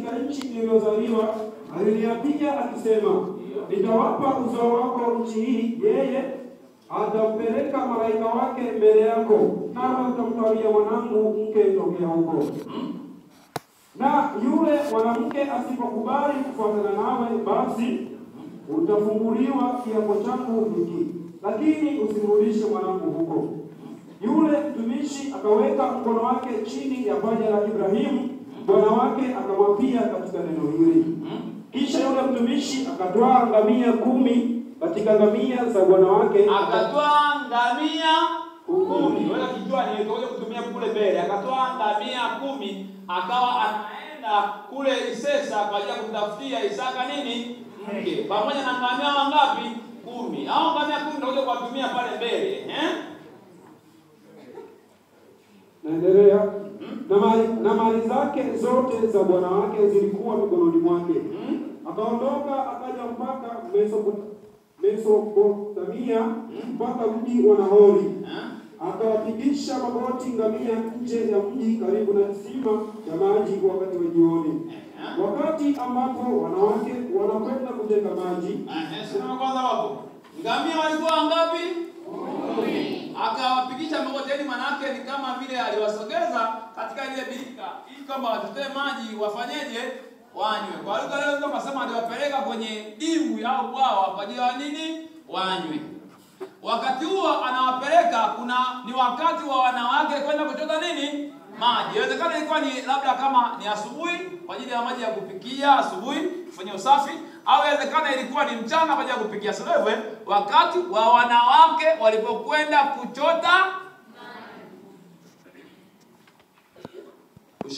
katika nchi niliyozaliwa, aliniapia akisema, nitawapa uzao wako nchi hii. Yeye atampeleka malaika wake mbele yako, nawe utamtwalia mwanangu mke tokea huko. Na yule mwanamke asipokubali kufuatana nawe, basi utafunguliwa kiapo changu hiki, lakini usimrudishe mwanangu huko. Yule mtumishi akaweka mkono wake chini ya paja la Ibrahimu, bwana wake akamwapia katika neno hili. Kisha yule mtumishi akatwaa ngamia 10 katika ngamia za bwana wake. Akatwaa ngamia 10. Wala kijua ni ngoja kutumia kule mbele. Akatwaa ngamia 10, akawa anaenda kule Isesa kwa ajili ya kumtafutia Isaka nini? Mke. Pamoja na ngamia wangapi? 10. Hao ngamia 10 ndio kuwatumia pale mbele, Naendelea. Na mali zake zote za bwana wake zilikuwa mikononi mwake. Akaondoka akaja mpaka Mesopotamia, mpaka mji wa Nahori. Akawapigisha magoti ngamia nje ya mji karibu na kisima cha maji wakati wa jioni, wakati ambapo wanawake wanakwenda kuteka maji. Sema kwanza hapo. Ngamia walikuwa ngapi? 10. Akawapigisha magoti, yani maana yake ni kama vile aliwasogeza katika ile birika ili kama watotee maji wafanyeje? Wanywe. Kwa hiyo leo ndio nasema aliwapeleka kwenye dimbwi au bwawa kwa ajili ya nini? Wanywe. Wakati huo anawapeleka ni wakati wa wanawake kwenda kuchota nini? Maji. Inawezekana ilikuwa ni labda kama ni asubuhi kwa ajili ya maji ya kupikia asubuhi, kufanya usafi, au inawezekana ilikuwa ni mchana kwa ajili ya kupikia selewe, wakati wa wanawake walipokwenda kuchota maji.